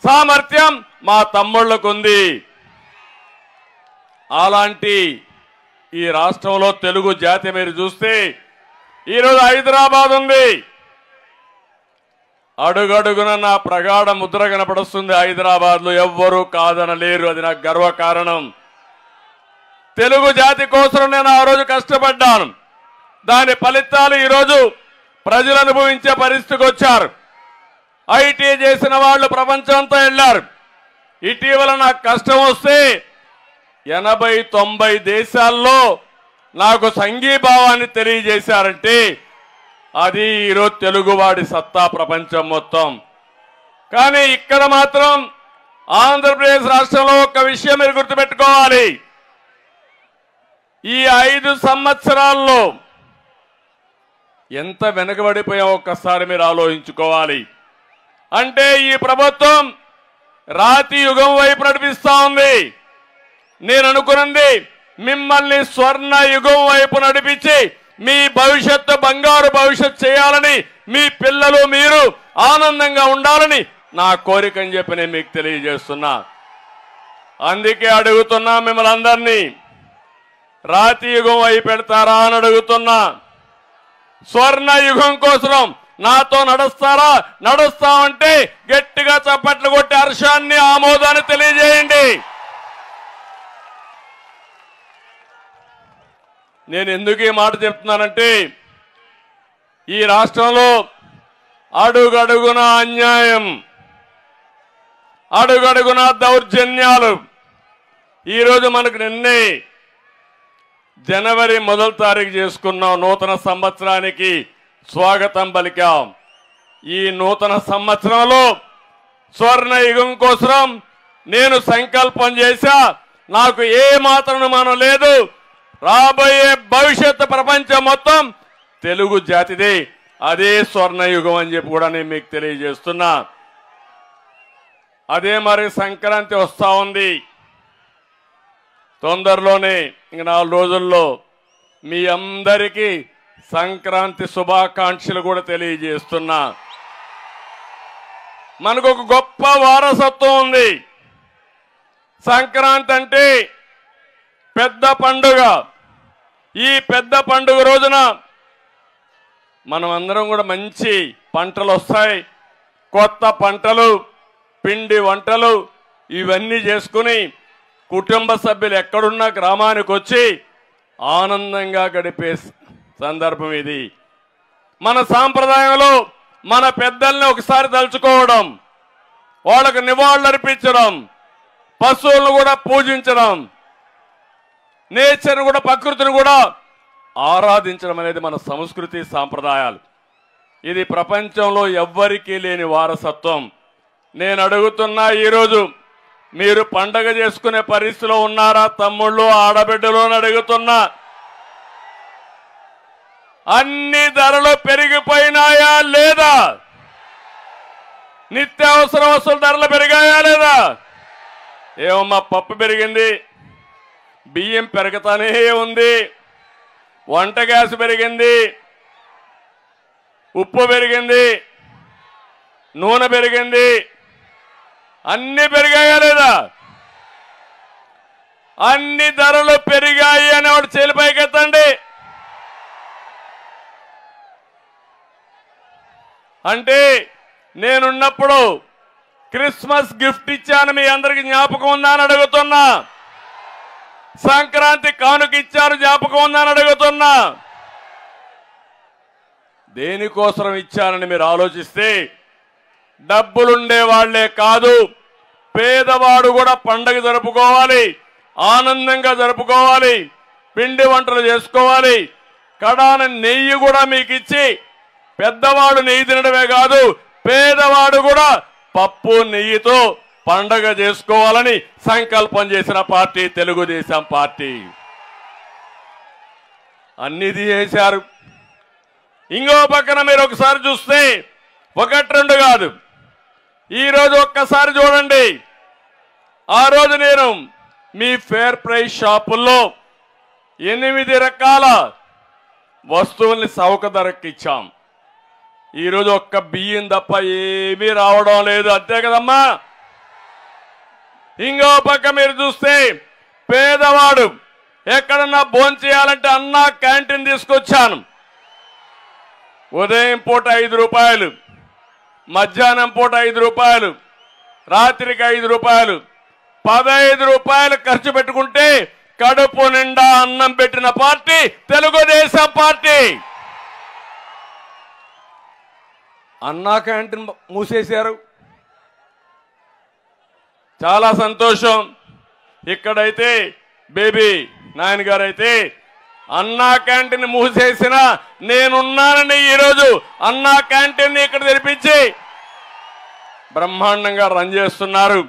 సామర్థ్యం మా తమ్ముళ్ళకుంది. అలాంటి ఈ రాష్ట్రంలో తెలుగు జాతి మీరు చూస్తే ఈరోజు హైదరాబాద్ ఉంది. అడుగడుగున నా ప్రగాఢ ముద్ర కనపడుస్తుంది. హైదరాబాద్లో ఎవ్వరూ కాదనలేరు. అది నాకు గర్వకారణం. తెలుగు జాతి కోసం నేను ఆ రోజు కష్టపడ్డాను. దాని ఫలితాలు ఈరోజు ప్రజలు అనుభవించే పరిస్థితికి వచ్చారు. ఐటీ చేసిన వాళ్ళు ప్రపంచంతో వెళ్ళారు. ఇటీవల నాకు కష్టం వస్తే 80-90 దేశాల్లో నాకు సంఘీభావాన్ని తెలియజేశారంటే అది ఈరోజు తెలుగువాడి సత్తా ప్రపంచం మొత్తం. కానీ ఇక్కడ మాత్రం ఆంధ్రప్రదేశ్ రాష్ట్రంలో ఒక విషయం మీరు గుర్తుపెట్టుకోవాలి. ఈ 5 సంవత్సరాల్లో ఎంత వెనుకబడిపోయాం ఒక్కసారి మీరు ఆలోచించుకోవాలి. అంటే ఈ ప్రభుత్వం రాతి యుగం వైపు నడిపిస్తా ఉంది. నేను అనుకున్నది మిమ్మల్ని స్వర్ణ యుగం వైపు నడిపించి మీ భవిష్యత్తు బంగారు భవిష్యత్తు చేయాలని, మీ పిల్లలు మీరు ఆనందంగా ఉండాలని నా కోరిక అని చెప్పి నేను మీకు తెలియజేస్తున్నా. అందుకే అడుగుతున్నా మిమ్మల్ని అందరినీ, రాతి యుగం వైపు పెడతారా అని అడుగుతున్నా. స్వర్ణ యుగం కోసం నాతో నడుస్తారా? నడుస్తామంటే గట్టిగా చప్పట్లు కొట్టి హర్షాన్ని ఆమోదాన్ని తెలియజేయండి. నేను ఎందుకు ఈ మాట చెప్తున్నానంటే ఈ రాష్ట్రంలో అడుగడుగున అన్యాయం, అడుగడుగున దౌర్జన్యాలు. ఈరోజు మనకు నిన్నే జనవరి 1వ తారీఖు చేసుకున్నాం. నూతన సంవత్సరానికి స్వాగతం పలికాం. ఈ నూతన సంవత్సరంలో స్వర్ణ యుగం కోసం నేను సంకల్పం చేశా. నాకు ఏ మాత్రం మనం లేదు. రాబోయే భవిష్యత్తు ప్రపంచం మొత్తం తెలుగు జాతిదే. అదే స్వర్ణ యుగం అని చెప్పి కూడా నేను మీకు తెలియజేస్తున్నా. అదే మరి సంక్రాంతి వస్తా ఉంది. తొందరలోనే ఇంక 4 రోజుల్లో మీ అందరికీ సంక్రాంతి శుభాకాంక్షలు కూడా తెలియజేస్తున్నా. మనకు ఒక గొప్ప వారసత్వం ఉంది. సంక్రాంతి అంటే పెద్ద పండుగ. ఈ పెద్ద పండుగ రోజున మనం అందరం కూడా మంచి పంటలు వస్తాయి. కొత్త పంటలు, పిండి వంటలు ఇవన్నీ చేసుకుని కుటుంబ సభ్యులు ఎక్కడున్నా గ్రామానికి వచ్చి ఆనందంగా గడిపే సందర్భం ఇది. మన సాంప్రదాయంలో మన పెద్దల్ని ఒకసారి తలుచుకోవడం, వాళ్ళకు నివాళులు అర్పించడం, పశువులను కూడా పూజించడం, నేచర్ కూడా ప్రకృతిని కూడా ఆరాధించడం అనేది మన సంస్కృతి సాంప్రదాయాలు. ఇది ప్రపంచంలో ఎవ్వరికీ లేని వారసత్వం. నేను అడుగుతున్నా, ఈరోజు మీరు పండగ చేసుకునే పరిస్థితిలో ఉన్నారా తమ్ముళ్ళు, ఆడబిడ్డలు అని అడుగుతున్నా. అన్ని ధరలు పెరిగిపోయినాయా లేదా? నిత్యావసర వస్తువుల ధరలు పెరిగాయా లేదా? ఏమమ్మా, పప్పు పెరిగింది, బియ్యం పెరుగుతానే ఉంది, వంట గ్యాస్ పెరిగింది, ఉప్పు పెరిగింది, నూనె పెరిగింది, అన్ని పెరిగాయా లేదా? అన్ని ధరలు పెరిగాయి అనేవాడు చేలిపైకెత్తండి. అంటే నేనున్నప్పుడు క్రిస్మస్ గిఫ్ట్ ఇచ్చాను, మీ అందరికి జ్ఞాపకం ఉందా అని అడుగుతున్నా. సంక్రాంతి కానుక ఇచ్చారు, జ్ఞాపకం ఉందా అని అడుగుతున్నా. దేనికోసం ఇచ్చానని మీరు ఆలోచిస్తే, డబ్బులుండే వాళ్లే కాదు, పేదవాడు కూడా పండగ జరుపుకోవాలి, ఆనందంగా జరుపుకోవాలి, పిండి వంటలు చేసుకోవాలి. కడాన నెయ్యి కూడా మీకు ఇచ్చి, పెద్దవాడు నెయ్యి తినడమే కాదు, పేదవాడు కూడా పప్పు నెయ్యితో పండగ చేసుకోవాలని సంకల్పం చేసిన పార్టీ తెలుగుదేశం పార్టీ. అన్నిది చేశారు. ఇంకో పక్కన మీరు ఒకసారి చూస్తే 1-2 కాదు, ఈరోజు ఒక్కసారి చూడండి. ఆ రోజు నేను మీ ఫేర్ ప్రైస్ షాపుల్లో 8 రకాల వస్తువుల్ని చౌక ధరకి ఇచ్చాం. ఈరోజు ఒక్క బియ్యం తప్ప ఏమీ రావడం లేదు, అంతే కదమ్మా? ఇంకో పక్క మీరు చూస్తే పేదవాడు ఎక్కడన్నా భోంచేయాలంటే అన్నా క్యాంటీన్ తీసుకొచ్చాను. ఉదయం పూట 5 రూపాయలు, మధ్యాహ్నం పూట 5 రూపాయలు, రాత్రికి 5 రూపాయలు, 15 రూపాయలు ఖర్చు పెట్టుకుంటే కడుపు నిండా అన్నం పెట్టిన పార్టీ తెలుగుదేశం పార్టీ. అన్నా క్యాంటీన్ మూసేశారు. చాలా సంతోషం. ఇక్కడైతే బేబీ నాయన గారు అయితే అన్నా క్యాంటీన్ మూసేసిన నేనున్నానని ఈరోజు అన్నా క్యాంటీన్ ఇక్కడ తెరిపించి బ్రహ్మాండంగా రన్ చేస్తున్నారు.